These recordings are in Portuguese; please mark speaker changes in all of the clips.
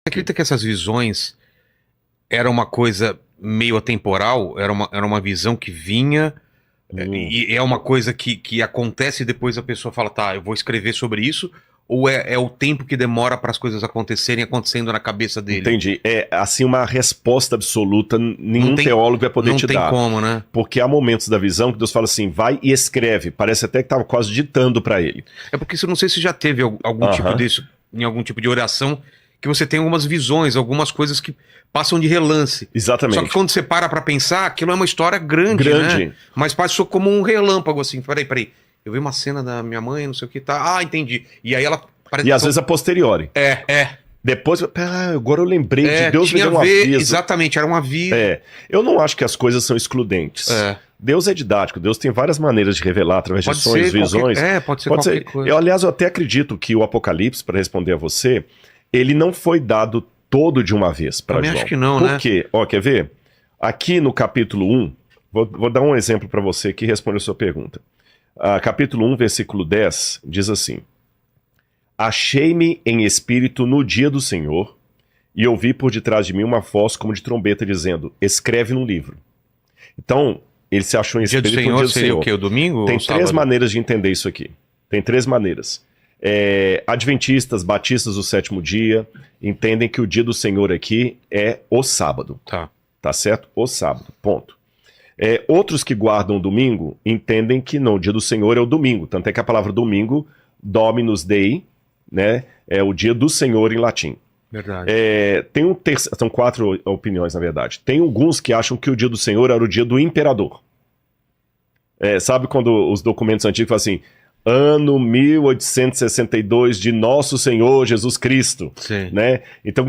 Speaker 1: Acredita que essas visões era uma coisa meio atemporal? Era uma visão que vinha e é uma coisa que acontece e depois a pessoa fala, tá, eu vou escrever sobre isso? Ou é o tempo que demora para as coisas acontecerem acontecendo na cabeça dele?
Speaker 2: Entendi. É assim uma resposta absoluta, nenhum teólogo vai poder te dar.
Speaker 1: Não tem como, né?
Speaker 2: Porque há momentos da visão que Deus fala assim, vai e escreve. Parece até que estava quase ditando para ele.
Speaker 1: É porque eu não sei se já teve algum tipo disso, em algum tipo de oração, que você tem algumas visões, algumas coisas que passam de relance.
Speaker 2: Exatamente.
Speaker 1: Só que quando você para pra pensar, aquilo é uma história grande, né? Mas passou como um relâmpago, assim. Peraí. Eu vi uma cena da minha mãe, não sei o que, tá. Ah, entendi. E aí ela...
Speaker 2: E às vezes a posteriori. Depois, agora eu lembrei de Deus me deu um aviso.
Speaker 1: Exatamente, era um aviso.
Speaker 2: Eu não acho que as coisas são excludentes. Deus é didático, Deus tem várias maneiras de revelar através de sonhos, visões.
Speaker 1: Pode ser qualquer coisa.
Speaker 2: Aliás, eu até acredito que o Apocalipse, para responder a você, ele não foi dado todo de uma vez para João.
Speaker 1: Acho que não, né?
Speaker 2: Por quê? Quer ver? Aqui no capítulo 1, vou dar um exemplo para você que responde a sua pergunta. Capítulo 1, versículo 10, diz assim: Achei-me em espírito no dia do Senhor, e ouvi por detrás de mim uma voz como de trombeta dizendo, escreve num livro. Então, ele se achou em espírito no dia do Senhor.
Speaker 1: Seria o quê? O domingo?
Speaker 2: Tem três maneiras de entender isso aqui. Tem três maneiras. Adventistas, batistas do sétimo dia, entendem que o dia do Senhor aqui é o sábado. Tá certo? O sábado, ponto. Outros que guardam o domingo entendem que não, o dia do Senhor é o domingo. Tanto é que a palavra domingo, Dominus Dei, né, é o dia do Senhor em latim.
Speaker 1: Verdade.
Speaker 2: São 4 opiniões, na verdade. Tem alguns que acham que o dia do Senhor era o dia do imperador. Sabe quando os documentos antigos falam assim, ano 1862 de Nosso Senhor Jesus Cristo.
Speaker 1: Sim.
Speaker 2: Né? Então,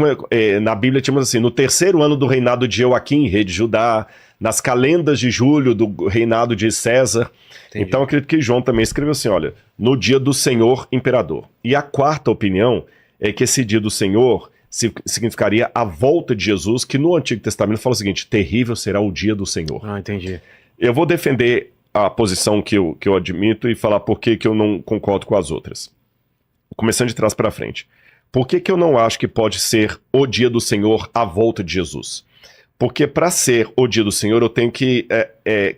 Speaker 2: na Bíblia tínhamos assim, no 3º ano do reinado de Joaquim, rei de Judá, nas calendas de julho do reinado de César. Entendi. Então, eu acredito que João também escreveu assim, olha, no dia do Senhor Imperador. E a quarta opinião é que esse dia do Senhor significaria a volta de Jesus, que no Antigo Testamento fala o seguinte, terrível será o dia do Senhor.
Speaker 1: Entendi.
Speaker 2: Eu vou defender a posição que eu admito e falar por que eu não concordo com as outras. Começando de trás para frente. Por que eu não acho que pode ser o dia do Senhor a volta de Jesus? Porque para ser o dia do Senhor eu tenho que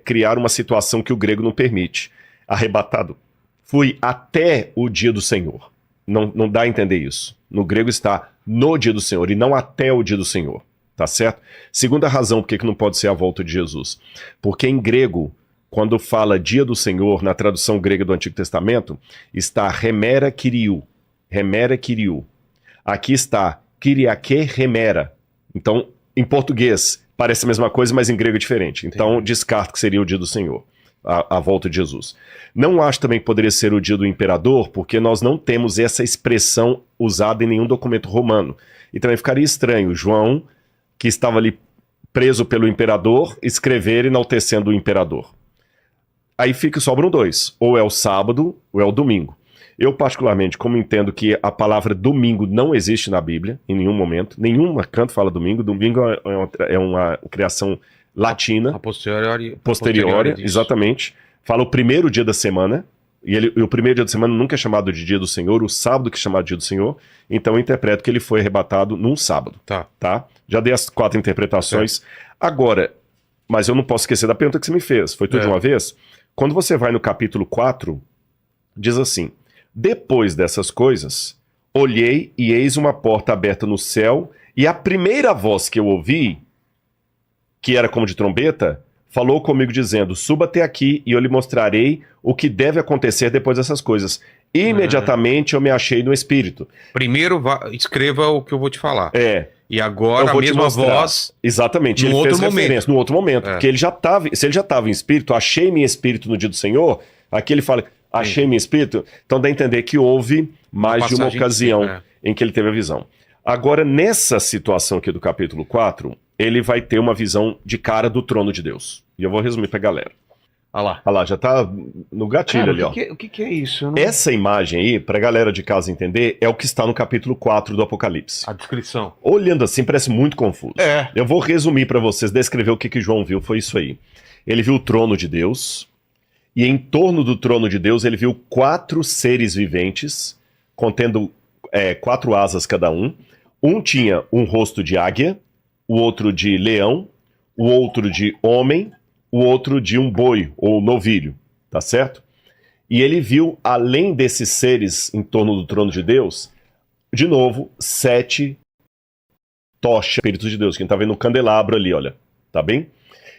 Speaker 2: criar uma situação que o grego não permite. Arrebatado. Fui até o dia do Senhor. Não dá a entender isso. No grego está no dia do Senhor e não até o dia do Senhor. Tá certo? Segunda razão por que não pode ser a volta de Jesus. Porque em grego, quando fala dia do Senhor, na tradução grega do Antigo Testamento, está remera kyriou. Remera kyriou. Aqui está kyriake remera. Então, em português, parece a mesma coisa, mas em grego é diferente. Então, descarto que seria o dia do Senhor, a volta de Jesus. Não acho também que poderia ser o dia do imperador, porque nós não temos essa expressão usada em nenhum documento romano. E também ficaria estranho João, que estava ali preso pelo imperador, escrever enaltecendo o imperador. Aí sobram 2, ou é o sábado ou é o domingo. Eu, particularmente, como entendo que a palavra domingo não existe na Bíblia, em nenhum momento, nenhum canto fala domingo, domingo é uma criação latina.
Speaker 1: A posteriori,
Speaker 2: exatamente. Fala o primeiro dia da semana, e o primeiro dia da semana nunca é chamado de dia do Senhor, o sábado que é chamado de dia do Senhor, então eu interpreto que ele foi arrebatado num sábado. Tá? Já dei as 4 interpretações. Agora, mas eu não posso esquecer da pergunta que você me fez, foi tudo de uma vez? Quando você vai no capítulo 4, diz assim, depois dessas coisas, olhei e eis uma porta aberta no céu, e a primeira voz que eu ouvi, que era como de trombeta, falou comigo dizendo, suba até aqui e eu lhe mostrarei o que deve acontecer depois dessas coisas. Imediatamente eu me achei no Espírito.
Speaker 1: Primeiro escreva o que eu vou te falar. E agora
Speaker 2: eu vou
Speaker 1: a mesma voz.
Speaker 2: Exatamente, ele fez referência no outro momento. Porque ele já estava, se ele já estava em espírito, achei-me em espírito no dia do Senhor, aqui ele fala, achei-me em espírito, então dá a entender que houve mais de uma ocasião em que ele teve a visão. Agora, nessa situação aqui do capítulo 4, ele vai ter uma visão de cara do trono de Deus. E eu vou resumir pra galera. Olha lá, já tá no gatilho. Cara, ali, ó.
Speaker 1: O que é isso?
Speaker 2: Essa imagem aí, pra galera de casa entender, é o que está no capítulo 4 do Apocalipse.
Speaker 1: A descrição.
Speaker 2: Olhando assim, parece muito confuso. Eu vou resumir pra vocês, descrever o que João viu, foi isso aí. Ele viu o trono de Deus, e em torno do trono de Deus ele viu 4 seres viventes, contendo 4 asas cada um. Um tinha um rosto de águia, o outro de leão, o outro de homem, o outro de um boi ou novilho, tá certo? E ele viu, além desses seres em torno do trono de Deus, de novo, 7 tochas, espíritos de Deus. Quem tá vendo o candelabro ali, olha, tá bem?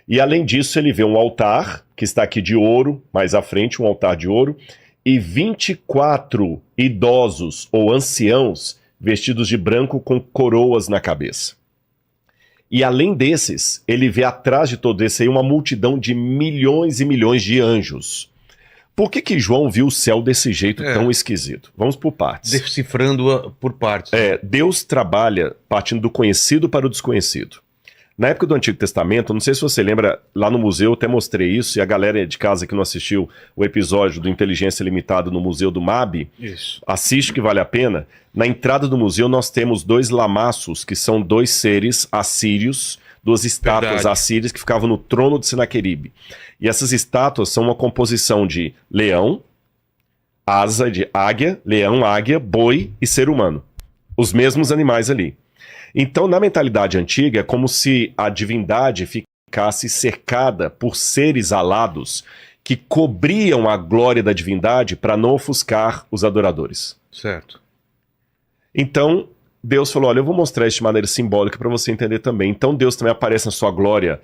Speaker 2: E além disso, ele vê um altar, que está aqui de ouro, mais à frente, um altar de ouro, e 24 idosos ou anciãos vestidos de branco com coroas na cabeça. E além desses, ele vê atrás de todo esse aí uma multidão de milhões e milhões de anjos. Por que João viu o céu desse jeito tão esquisito? Vamos por partes.
Speaker 1: Decifrando por partes.
Speaker 2: Deus trabalha partindo do conhecido para o desconhecido. Na época do Antigo Testamento, não sei se você lembra, lá no museu eu até mostrei isso, e a galera de casa que não assistiu o episódio do Inteligência Limitada no Museu do MAB, assiste que vale a pena. Na entrada do museu nós temos 2 lamaços, que são 2 seres assírios, 2 estátuas assírias que ficavam no trono de Senaqueribe. E essas estátuas são uma composição de leão, asa de águia, leão, águia, boi e ser humano. Os mesmos animais ali. Então, na mentalidade antiga, é como se a divindade ficasse cercada por seres alados que cobriam a glória da divindade para não ofuscar os adoradores.
Speaker 1: Certo.
Speaker 2: Então, Deus falou, olha, eu vou mostrar isso de maneira simbólica para você entender também. Então, Deus também aparece na sua glória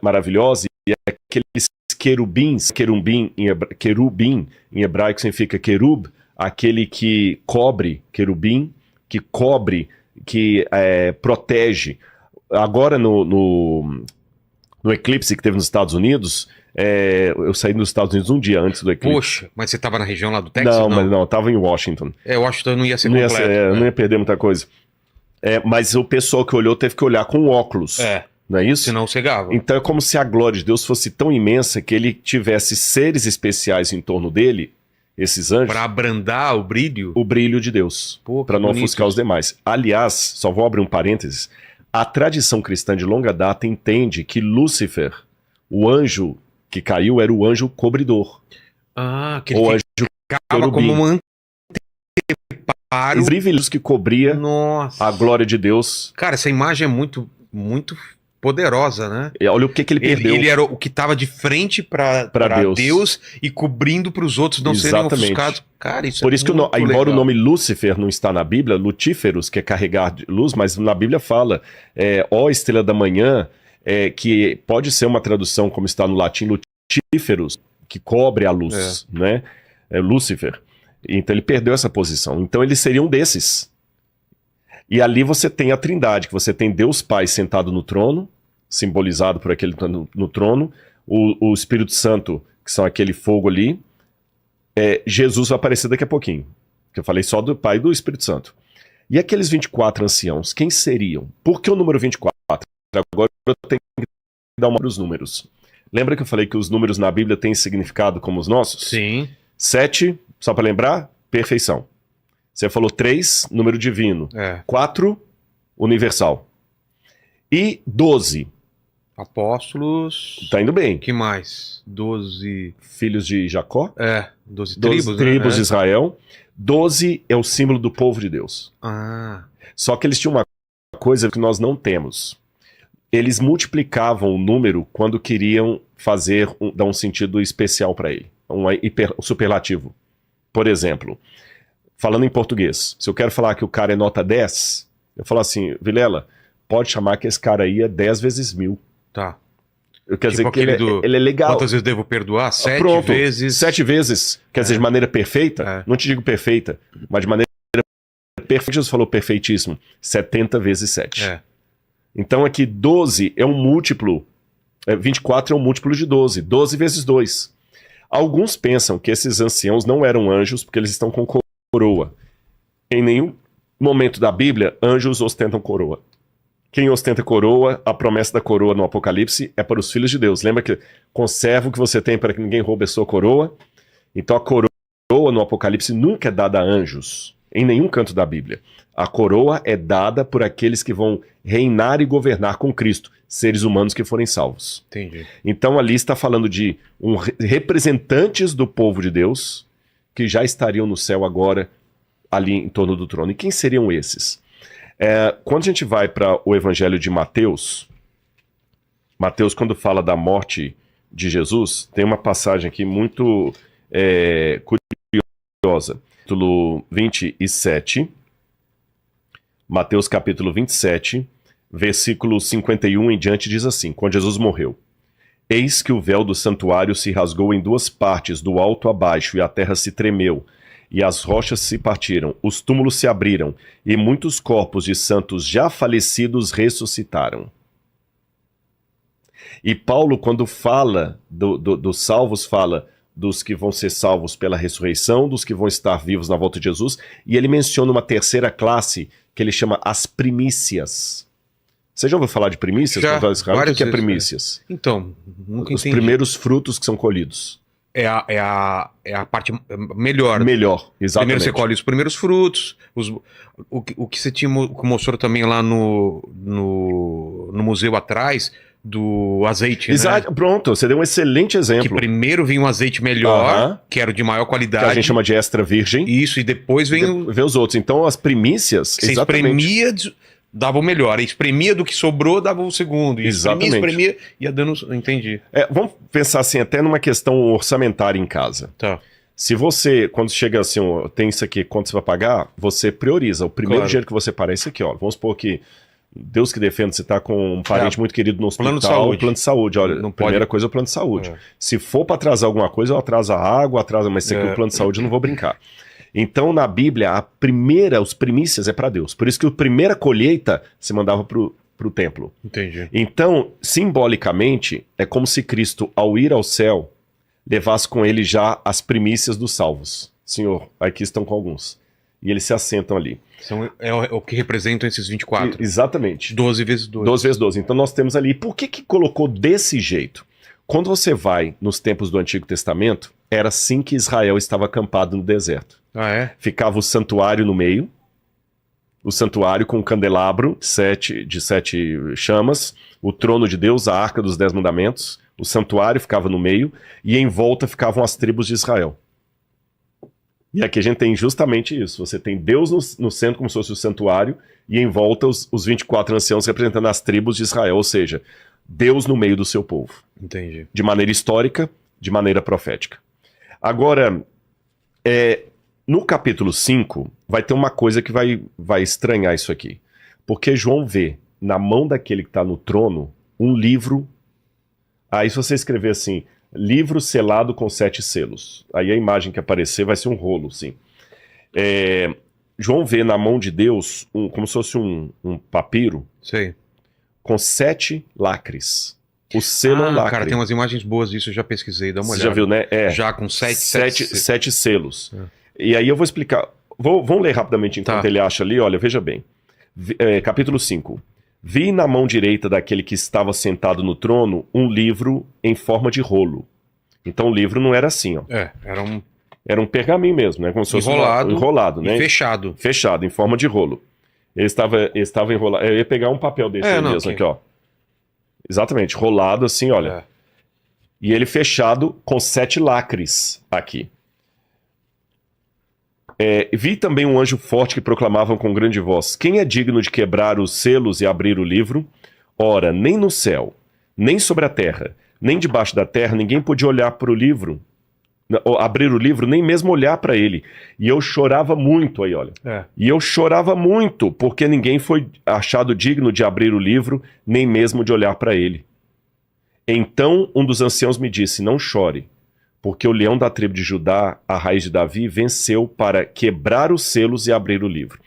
Speaker 2: maravilhosa, e aqueles querubins, querubim em hebraico significa querub, aquele que cobre, querubim, que cobre, que protege. Agora no eclipse que teve nos Estados Unidos, eu saí dos Estados Unidos um dia antes do eclipse.
Speaker 1: Poxa, mas você estava na região lá do Texas?
Speaker 2: Não, eu estava em Washington.
Speaker 1: Washington não ia ser completo.
Speaker 2: Não ia perder muita coisa. Mas o pessoal que olhou teve que olhar com óculos. Não é isso?
Speaker 1: Senão cegava.
Speaker 2: Então é como se a glória de Deus fosse tão imensa que ele tivesse seres especiais em torno dele, esses anjos,
Speaker 1: para abrandar o
Speaker 2: brilho de Deus, para não ofuscar os demais. Aliás, só vou abrir um parênteses, a tradição cristã de longa data entende que Lúcifer, o anjo que caiu, era o anjo cobridor.
Speaker 1: Que ele ficava como um anteparo.
Speaker 2: Os privilégios que cobria a glória de Deus.
Speaker 1: Cara, essa imagem é muito, muito poderosa, né?
Speaker 2: Olha o que ele perdeu.
Speaker 1: Ele era o que estava de frente para Deus e cobrindo para os outros não serem ofuscados. Cara, isso
Speaker 2: por isso que, embora o nome Lúcifer não está na Bíblia, Lutíferos, que é carregar de luz, mas na Bíblia fala, ó estrela da manhã, que pode ser uma tradução como está no latim, Lutíferos, que cobre a luz, né? Lúcifer. Então ele perdeu essa posição. Então ele seria um desses. E ali você tem a trindade, que você tem Deus Pai sentado no trono, simbolizado por aquele no trono, o Espírito Santo, que são aquele fogo ali. Jesus vai aparecer daqui a pouquinho, que eu falei só do Pai e do Espírito Santo. E aqueles 24 anciãos, quem seriam? Por que o número 24? Agora eu tenho que dar uma para os números. Lembra que eu falei que os números na Bíblia têm significado como os nossos?
Speaker 1: Sim.
Speaker 2: 7, só para lembrar, perfeição. Você falou 3, número divino. 4, universal. E 12.
Speaker 1: Apóstolos.
Speaker 2: Tá indo bem.
Speaker 1: Que mais? 12.
Speaker 2: Filhos de Jacó.
Speaker 1: 12 tribos.
Speaker 2: 12 tribos de Israel. 12 é o símbolo do povo de Deus. Só que eles tinham uma coisa que nós não temos. Eles multiplicavam o número quando queriam dar um sentido especial para ele. Um superlativo. Por exemplo, falando em português, se eu quero falar que o cara é nota 10, eu falo assim, Vilela, pode chamar que esse cara aí é 10 vezes 1000.
Speaker 1: Tá.
Speaker 2: Eu quero dizer que ele é legal.
Speaker 1: Quantas vezes devo perdoar? 7 vezes.
Speaker 2: 7 vezes. Quer dizer, de maneira perfeita? Não te digo perfeita, mas de maneira perfeita. Jesus falou perfeitíssimo. 70 vezes 7. Então aqui 12 é um múltiplo. 24 é um múltiplo de 12. 12 vezes 2. Alguns pensam que esses anciãos não eram anjos porque eles estão com coroa. Em nenhum momento da Bíblia, anjos ostentam coroa. Quem ostenta coroa, a promessa da coroa no Apocalipse é para os filhos de Deus. Lembra que conserva o que você tem para que ninguém roube a sua coroa? Então a coroa no Apocalipse nunca é dada a anjos, em nenhum canto da Bíblia. A coroa é dada por aqueles que vão reinar e governar com Cristo, seres humanos que forem salvos.
Speaker 1: Entendi.
Speaker 2: Então ali está falando de representantes do povo de Deus que já estariam no céu agora, ali em torno do trono. E quem seriam esses? Quando a gente vai para o Evangelho de Mateus, quando fala da morte de Jesus, tem uma passagem aqui muito curiosa. Capítulo 27, Mateus capítulo 27, versículo 51 em diante diz assim, quando Jesus morreu. Eis que o véu do santuário se rasgou em duas partes, do alto a baixo, e a terra se tremeu, e as rochas se partiram, os túmulos se abriram, e muitos corpos de santos já falecidos ressuscitaram. E Paulo, quando fala dos salvos, fala dos que vão ser salvos pela ressurreição, dos que vão estar vivos na volta de Jesus, e ele menciona uma terceira classe que ele chama as primícias. Você já ouviu falar de primícias?
Speaker 1: Já,
Speaker 2: O que é primícias?
Speaker 1: Então, nunca entendi.
Speaker 2: Os primeiros frutos que são colhidos.
Speaker 1: É a parte melhor.
Speaker 2: Melhor, exatamente.
Speaker 1: Primeiro você colhe os primeiros frutos, o que você tinha, que mostrou também lá no museu atrás, do azeite,
Speaker 2: Exato, né? Pronto, você deu um excelente exemplo.
Speaker 1: Que primeiro vinha um azeite melhor, que era o de maior qualidade.
Speaker 2: Que a gente chama de extra virgem.
Speaker 1: Isso, e depois vem
Speaker 2: os outros. Então as primícias,
Speaker 1: você espremia, dava o melhor. E espremia do que sobrou, dava o segundo. E espremia, ia dando... Entendi.
Speaker 2: Vamos pensar assim, até numa questão orçamentária em casa.
Speaker 1: Tá.
Speaker 2: Se você, quando chega assim, tem isso aqui, quanto você vai pagar, você prioriza. O primeiro dinheiro que você parar é esse aqui, ó. Vamos supor que, Deus que defenda, você está com um parente muito querido no hospital. Plano de saúde. Olha,
Speaker 1: não
Speaker 2: primeira coisa é o plano de saúde. Se for para atrasar alguma coisa, eu atraso a água, mas isso aqui, o plano de saúde, eu não vou brincar. Então, na Bíblia, os primícias é para Deus. Por isso que a primeira colheita se mandava pro templo.
Speaker 1: Entendi.
Speaker 2: Então, simbolicamente, é como se Cristo, ao ir ao céu, levasse com ele já as primícias dos salvos. Senhor, aqui estão com alguns. E eles se assentam ali.
Speaker 1: É o que representam esses 24.
Speaker 2: Exatamente.
Speaker 1: 12 vezes 12.
Speaker 2: 12 vezes 12. Então nós temos ali. Por que colocou desse jeito? Quando você vai nos tempos do Antigo Testamento, era assim que Israel estava acampado no deserto.
Speaker 1: Ah, é?
Speaker 2: Ficava o santuário no meio, o santuário com um candelabro de sete chamas, o trono de Deus, a arca dos 10 mandamentos, o santuário ficava no meio, e em volta ficavam as tribos de Israel. E aqui a gente tem justamente isso. Você tem Deus no centro, como se fosse o santuário, e em volta os 24 anciãos representando as tribos de Israel, ou seja, Deus no meio do seu povo.
Speaker 1: Entendi.
Speaker 2: De maneira histórica, de maneira profética. Agora, no capítulo 5, vai ter uma coisa que vai estranhar isso aqui. Porque João vê na mão daquele que está no trono um livro. Aí se você escrever assim... livro selado com 7 selos. Aí a imagem que aparecer vai ser um rolo, sim. João vê na mão de Deus como se fosse um papiro.
Speaker 1: Sei.
Speaker 2: Com 7 lacres. O selo é um lacre.
Speaker 1: Cara, tem umas imagens boas disso, eu já pesquisei, dá uma olhada.
Speaker 2: Você já viu, né?
Speaker 1: Já com
Speaker 2: 7 selos. E aí eu vou explicar. Vamos ler rapidamente enquanto ele acha ali. Olha, veja bem. Capítulo 5. Vi na mão direita daquele que estava sentado no trono um livro em forma de rolo. Então o livro não era assim, ó. Era um pergaminho mesmo, né? Como se fosse enrolado, né?
Speaker 1: E fechado.
Speaker 2: Fechado, em forma de rolo. Ele estava enrolado. Eu ia pegar um papel desse mesmo aqui, ó. Exatamente, rolado assim, olha. E ele fechado com 7 lacres aqui. Vi também um anjo forte que proclamava com grande voz: quem é digno de quebrar os selos e abrir o livro? Ora, nem no céu, nem sobre a terra, nem debaixo da terra, ninguém podia olhar para o livro, abrir o livro, nem mesmo olhar para ele. E eu chorava muito, aí olha. E eu chorava muito, porque ninguém foi achado digno de abrir o livro, nem mesmo de olhar para ele. Então um dos anciãos me disse: não chore, porque o leão da tribo de Judá, a raiz de Davi, venceu para quebrar os selos e abrir o livro. O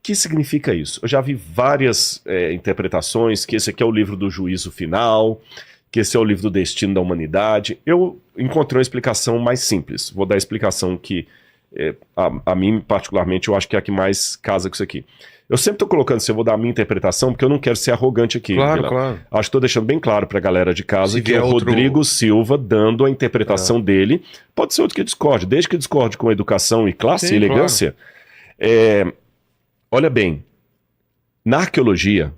Speaker 2: que significa isso? Eu já vi várias interpretações, que esse aqui é o livro do juízo final, que esse é o livro do destino da humanidade. Eu encontrei uma explicação mais simples. Vou dar a explicação que, a mim, particularmente, eu acho que é a que mais casa com isso aqui. Eu sempre estou colocando isso, eu vou dar a minha interpretação, porque eu não quero ser arrogante aqui.
Speaker 1: Claro.
Speaker 2: Acho que estou deixando bem claro para a galera de casa que é o Rodrigo Silva dando a interpretação dele. Pode ser outro que discorde, desde que discorde com educação e classe e elegância. Claro. Olha bem, na arqueologia,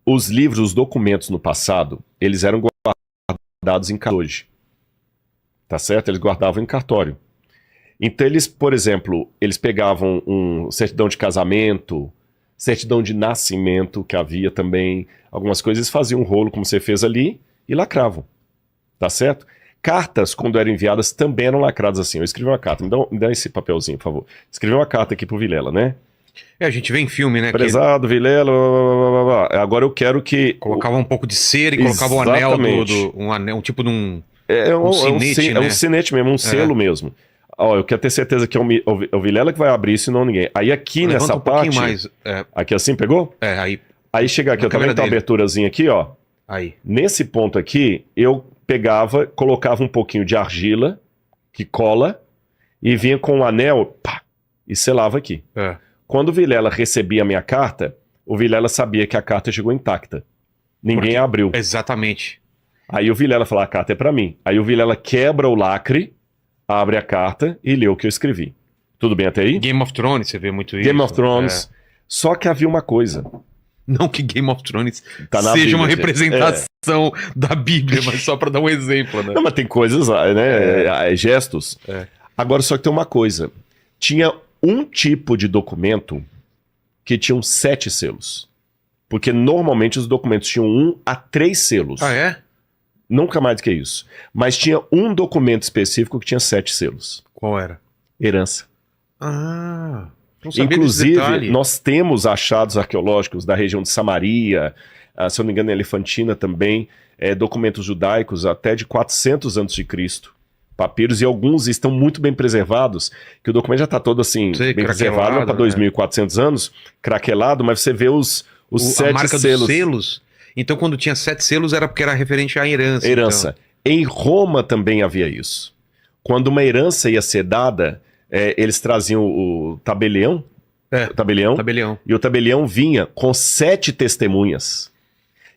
Speaker 2: os livros, os documentos no passado, eles eram guardados em cartório hoje. Tá certo? Eles guardavam em cartório. Então eles, por exemplo, eles pegavam certidão de casamento, certidão de nascimento, que havia também, algumas coisas, faziam um rolo, como você fez ali, e lacravam. Tá certo? Cartas, quando eram enviadas, também eram lacradas assim. Eu escrevi uma carta, me dá esse papelzinho, por favor. Escrevi uma carta aqui pro Vilela, né?
Speaker 1: A gente vê em filme, né?
Speaker 2: Prezado, Vilela, blá, blá, blá, blá. Agora eu quero que...
Speaker 1: Colocava um pouco de cera e colocava o anel, um anel, um tipo de um...
Speaker 2: um
Speaker 1: sinete,
Speaker 2: né? É um sinete mesmo, um selo mesmo. Ó, eu quero ter certeza que é o Vilela que vai abrir, senão ninguém. Aí aqui nessa parte... Mais, aqui assim, pegou? Aí chega aqui, eu também tá a aberturazinha aqui, ó.
Speaker 1: Aí.
Speaker 2: Nesse ponto aqui, eu pegava, colocava um pouquinho de argila, que cola, e vinha com um anel, pá, e selava aqui. Quando o Vilela recebia a minha carta, o Vilela sabia que a carta chegou intacta. Ninguém abriu.
Speaker 1: Exatamente.
Speaker 2: Aí o Vilela fala, a carta é pra mim. Aí o Vilela quebra o lacre, abre a carta e lê o que eu escrevi. Tudo bem até aí?
Speaker 1: Game of Thrones, você vê muito isso.
Speaker 2: Game of Thrones. Só que havia uma coisa.
Speaker 1: Não que Game of Thrones
Speaker 2: tá
Speaker 1: seja Bíblia, uma representação da Bíblia, mas só pra dar um exemplo, né?
Speaker 2: Não, mas tem coisas, né? Gestos. Agora, só que tem uma coisa. Tinha um tipo de documento que tinham 7 selos. Porque normalmente os documentos tinham 1 a 3 selos.
Speaker 1: Ah, é?
Speaker 2: Nunca mais do que isso. Mas tinha um documento específico que tinha 7 selos.
Speaker 1: Qual era?
Speaker 2: Herança.
Speaker 1: Ah...
Speaker 2: Inclusive, nós temos achados arqueológicos da região de Samaria, se eu não me engano, em Elefantina também, documentos judaicos até de 400 a.C., papiros, e alguns estão muito bem preservados, que o documento já está todo assim, bem preservado, não para 2.400 anos, craquelado, mas você vê os 7 selos.
Speaker 1: Então, quando tinha 7 selos, era porque era referente à herança.
Speaker 2: Herança. Então. Em Roma também havia isso. Quando uma herança ia ser dada... eles traziam o tabelião, e o tabelião vinha com 7 testemunhas.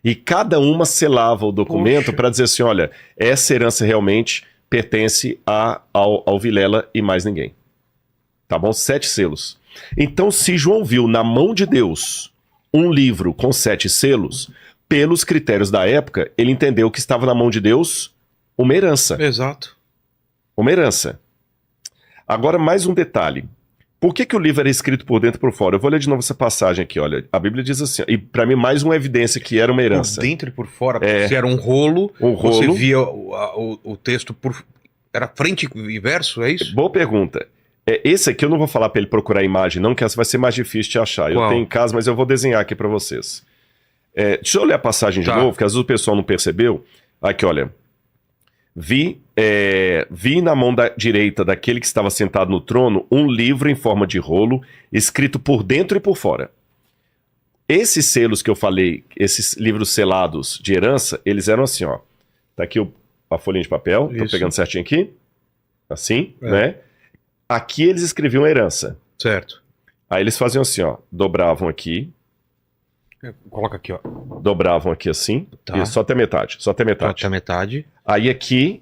Speaker 2: E cada uma selava o documento para dizer assim, olha, essa herança realmente pertence ao Vilela e mais ninguém. Tá bom? 7 selos. Então, se João viu na mão de Deus um livro com 7 selos, pelos critérios da época, ele entendeu que estava na mão de Deus uma herança.
Speaker 1: Exato.
Speaker 2: Uma herança. Agora, mais um detalhe. Por que o livro era escrito por dentro e por fora? Eu vou ler de novo essa passagem aqui, olha. A Bíblia diz assim, e para mim mais uma evidência que era uma herança.
Speaker 1: Por dentro e por fora, se era um rolo, você via o texto era frente e verso, é isso?
Speaker 2: Boa pergunta. Esse aqui eu não vou falar para ele procurar a imagem não, que essa vai ser mais difícil de achar. Qual? Eu tenho em casa, mas eu vou desenhar aqui para vocês. Deixa eu ler a passagem de novo, que às vezes o pessoal não percebeu. Aqui, olha. Vi na mão direita daquele que estava sentado no trono um livro em forma de rolo, escrito por dentro e por fora. Esses selos que eu falei, esses livros selados de herança, eles eram assim, ó. Tá aqui a folhinha de papel, tô pegando certinho aqui. Assim, né? Aqui eles escreviam herança.
Speaker 1: Certo.
Speaker 2: Aí eles faziam assim, ó. Dobravam aqui.
Speaker 1: Coloca aqui, ó.
Speaker 2: Dobravam aqui assim. Tá. Só até metade. Só até metade.
Speaker 1: Só até metade.
Speaker 2: Aí aqui,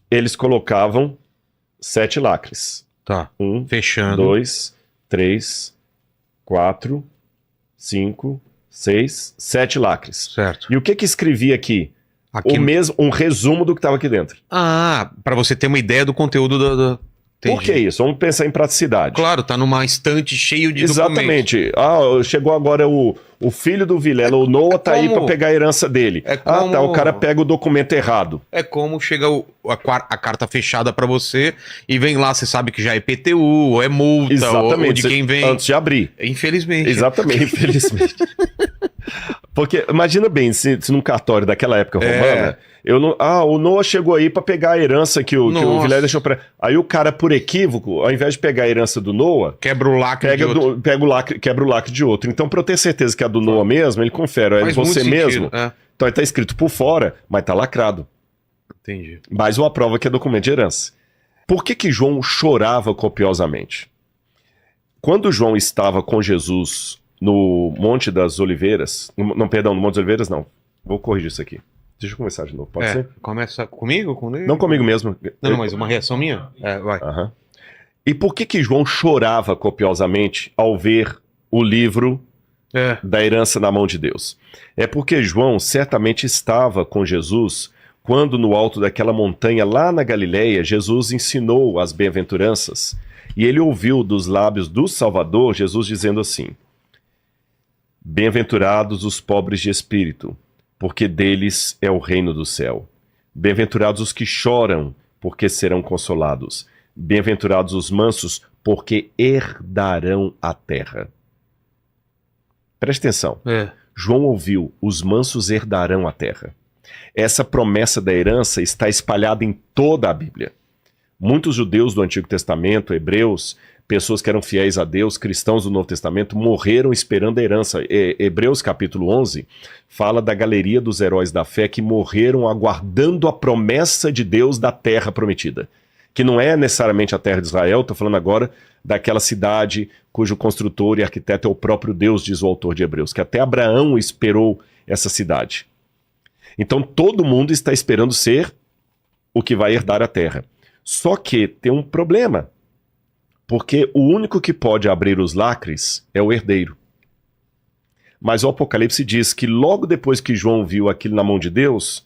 Speaker 2: eles colocavam 7 lacres.
Speaker 1: Tá.
Speaker 2: 1,
Speaker 1: fechando.
Speaker 2: 2, 3, 4, 5, 6, 7 lacres.
Speaker 1: Certo.
Speaker 2: E o que escrevia aqui? Um resumo do que estava aqui dentro.
Speaker 1: Ah, para você ter uma ideia do conteúdo do...
Speaker 2: Por que isso? Vamos pensar em praticidade.
Speaker 1: Claro, tá numa estante cheio de
Speaker 2: Exatamente. Chegou agora o filho do Vilela, o Noah tá aí para pegar a herança dele. O cara pega o documento errado.
Speaker 1: É como chega a carta fechada para você e vem lá, você sabe que já é IPTU, ou é multa,
Speaker 2: exatamente,
Speaker 1: ou de quem vem.
Speaker 2: Antes de abrir.
Speaker 1: Infelizmente.
Speaker 2: Exatamente, infelizmente. Porque, imagina bem, se num cartório daquela época romana, o Noah chegou aí pra pegar a herança que o Vilela deixou pra... Aí o cara, por equívoco, ao invés de pegar a herança do Noah...
Speaker 1: Quebra o lacre de outro.
Speaker 2: Quebra o lacre de outro. Então, pra eu ter certeza que é do Noah mesmo, ele confere. É você mesmo? Então, ele tá escrito por fora, mas tá lacrado.
Speaker 1: Entendi.
Speaker 2: Mais uma prova que é documento de herança. Por que João chorava copiosamente? Quando João estava com Jesus no Monte das Oliveiras... no Monte das Oliveiras, não. Vou corrigir isso aqui. Deixa eu começar de novo, pode ser?
Speaker 1: Começa comigo?
Speaker 2: Não comigo mesmo.
Speaker 1: Não, mas uma reação minha? Vai.
Speaker 2: E por que João chorava copiosamente ao ver o livro da herança na mão de Deus? É porque João certamente estava com Jesus quando no alto daquela montanha lá na Galileia, Jesus ensinou as bem-aventuranças e ele ouviu dos lábios do Salvador Jesus dizendo assim: Bem-aventurados os pobres de espírito, porque deles é o reino do céu. Bem-aventurados os que choram, porque serão consolados. Bem-aventurados os mansos, porque herdarão a terra. Preste atenção. João ouviu, os mansos herdarão a terra. Essa promessa da herança está espalhada em toda a Bíblia. Muitos judeus do Antigo Testamento, hebreus, pessoas que eram fiéis a Deus, cristãos do Novo Testamento, morreram esperando a herança. Hebreus capítulo 11 fala da galeria dos heróis da fé que morreram aguardando a promessa de Deus da terra prometida. Que não é necessariamente a terra de Israel, estou falando agora daquela cidade cujo construtor e arquiteto é o próprio Deus, diz o autor de Hebreus, que até Abraão esperou essa cidade. Então todo mundo está esperando ser o que vai herdar a terra. Só que tem um problema. Porque o único que pode abrir os lacres é o herdeiro. Mas o Apocalipse diz que logo depois que João viu aquilo na mão de Deus,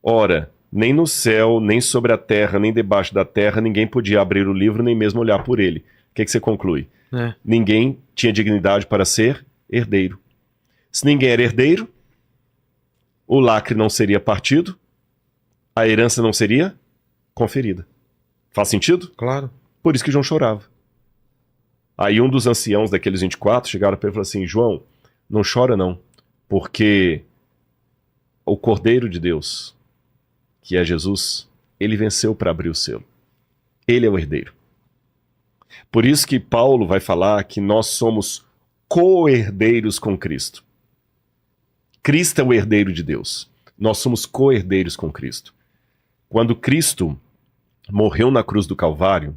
Speaker 2: ora, nem no céu, nem sobre a terra, nem debaixo da terra, ninguém podia abrir o livro, nem mesmo olhar por ele. O que você conclui? Ninguém tinha dignidade para ser herdeiro. Se ninguém era herdeiro, o lacre não seria partido, a herança não seria conferida. Faz sentido?
Speaker 1: Claro.
Speaker 2: Por isso que João chorava. Aí um dos anciãos daqueles 24 chegaram para ele e falaram assim, João, não chora não, porque o Cordeiro de Deus, que é Jesus, ele venceu para abrir o selo. Ele é o herdeiro. Por isso que Paulo vai falar que nós somos co-herdeiros com Cristo. Cristo é o herdeiro de Deus. Nós somos co-herdeiros com Cristo. Quando Cristo morreu na cruz do Calvário,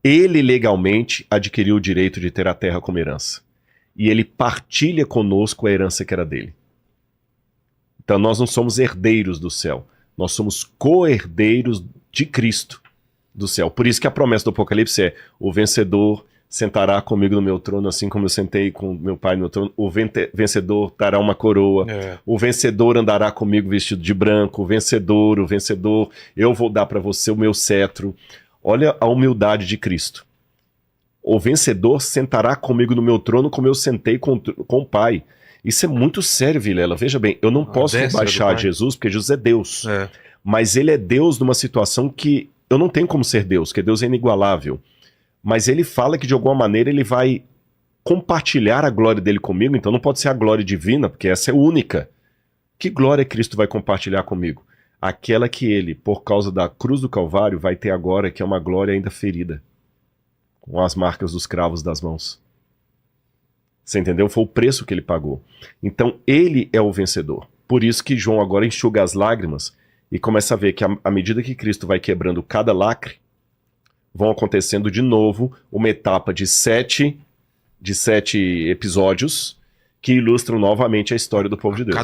Speaker 2: ele legalmente adquiriu o direito de ter a terra como herança. E ele partilha conosco a herança que era dele. Então nós não somos herdeiros do céu. Nós somos co-herdeiros de Cristo do céu. Por isso que a promessa do Apocalipse é: o vencedor sentará comigo no meu trono, assim como eu sentei com meu pai no meu trono. O vencedor dará uma coroa. O vencedor andará comigo vestido de branco. O vencedor, eu vou dar para você o meu cetro. Olha a humildade de Cristo. O vencedor sentará comigo no meu trono como eu sentei com o Pai. Isso é muito sério, Vilela. Veja bem, eu não posso rebaixar Jesus, porque Jesus é Deus. Mas ele é Deus numa situação que eu não tenho como ser Deus, porque Deus é inigualável. Mas ele fala que de alguma maneira ele vai compartilhar a glória dele comigo, então não pode ser a glória divina, porque essa é única. Que glória Cristo vai compartilhar comigo? Aquela que ele, por causa da cruz do Calvário, vai ter agora, que é uma glória ainda ferida, com as marcas dos cravos das mãos. Você entendeu? Foi o preço que ele pagou. Então ele é o vencedor. Por isso que João agora enxuga as lágrimas e começa a ver que à medida que Cristo vai quebrando cada lacre, vão acontecendo de novo uma etapa de sete episódios que ilustram novamente a história do povo de Deus.